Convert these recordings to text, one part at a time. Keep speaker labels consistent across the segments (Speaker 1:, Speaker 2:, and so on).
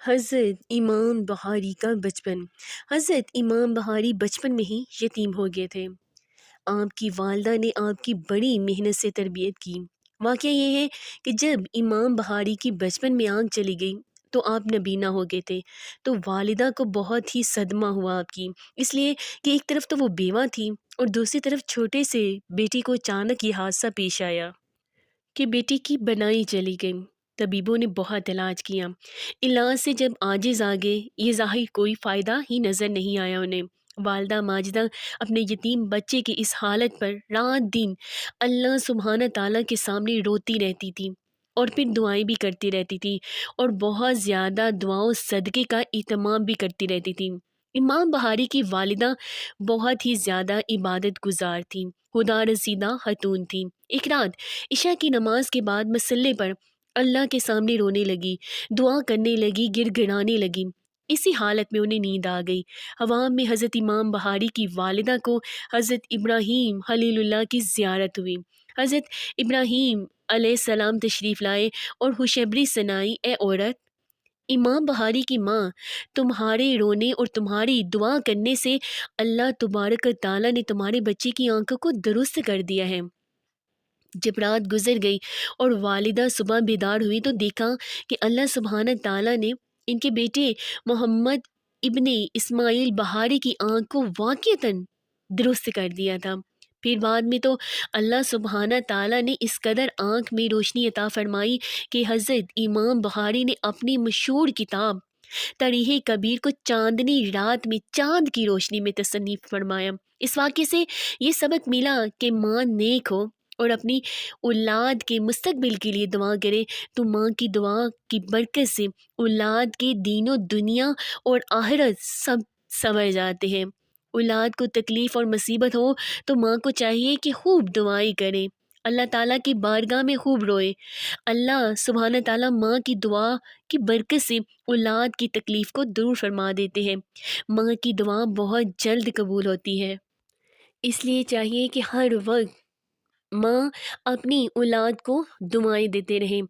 Speaker 1: حضرت امام بخاری کا بچپن۔ حضرت امام بخاری بچپن میں ہی یتیم ہو گئے تھے۔ آپ کی والدہ نے آپ کی بڑی محنت سے تربیت کی۔ واقعہ یہ ہے کہ جب امام بخاری کی بچپن میں آنکھ چلی گئی تو آپ نابینا ہو گئے تھے، تو والدہ کو بہت ہی صدمہ ہوا آپ کی، اس لیے کہ ایک طرف تو وہ بیوہ تھی اور دوسری طرف چھوٹے سے بیٹی کو اچانک یہ حادثہ پیش آیا کہ بیٹی کی بنائی چلی گئی۔ طبیبوں نے بہت علاج کیا، علاج سے جب عاجز آ گئے، یہ ظاہر کوئی فائدہ ہی نظر نہیں آیا انہیں۔ والدہ ماجدہ اپنے یتیم بچے کی اس حالت پر رات دن اللہ سبحانہ تعالیٰ کے سامنے روتی رہتی تھی اور پھر دعائیں بھی کرتی رہتی تھی اور بہت زیادہ دعاؤں صدقے کا اہتمام بھی کرتی رہتی تھی۔ امام بخاری کی والدہ بہت ہی زیادہ عبادت گزار تھیں، خدا رسیدہ خاتون تھیں۔ ایک رات عشاء کی نماز کے بعد مصلے پر اللہ کے سامنے رونے لگی، دعا کرنے لگی، گر گڑانے لگی۔ اسی حالت میں انہیں نیند آ گئی۔ عوام میں حضرت امام بخاری کی والدہ کو حضرت ابراہیم خلیل اللہ کی زیارت ہوئی۔ حضرت ابراہیم علیہ السلام تشریف لائے اور خوشخبری سنائی، اے عورت، امام بخاری کی ماں، تمہارے رونے اور تمہاری دعا کرنے سے اللہ تبارک و تعالیٰ نے تمہارے بچے کی آنکھوں کو درست کر دیا ہے۔ جب رات گزر گئی اور والدہ صبح بیدار ہوئی تو دیکھا کہ اللہ سبحانہ تعالیٰ نے ان کے بیٹے محمد ابن اسماعیل بخاری کی آنکھ کو واقعتاً درست کر دیا تھا۔ پھر بعد میں تو اللہ سبحانہ تعالیٰ نے اس قدر آنکھ میں روشنی عطا فرمائی کہ حضرت امام بخاری نے اپنی مشہور کتاب تاریخ کبیر کو چاندنی رات میں چاند کی روشنی میں تصنیف فرمایا۔ اس واقعے سے یہ سبق ملا کہ ماں نیک ہو اور اپنی اولاد کے مستقبل کے لیے دعا کرے تو ماں کی دعا کی برکت سے اولاد کے دین و دنیا اور آخرت سب سنور جاتے ہیں۔ اولاد کو تکلیف اور مصیبت ہو تو ماں کو چاہیے کہ خوب دعائیں کرے، اللہ تعالیٰ کی بارگاہ میں خوب روئے۔ اللہ سبحانہ تعالیٰ ماں کی دعا کی برکت سے اولاد کی تکلیف کو دور فرما دیتے ہیں۔ ماں کی دعا بہت جلد قبول ہوتی ہے، اس لیے چاہیے کہ ہر وقت ماں اپنی اولاد کو دعائیں دیتے رہیں۔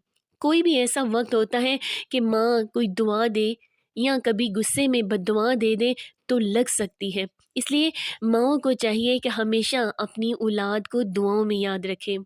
Speaker 1: کوئی بھی ایسا وقت ہوتا ہے کہ ماں کوئی دعا دے یا کبھی غصے میں بد دعا دے دے تو لگ سکتی ہے، اس لیے ماؤں کو چاہیے کہ ہمیشہ اپنی اولاد کو دعاؤں میں یاد رکھیں۔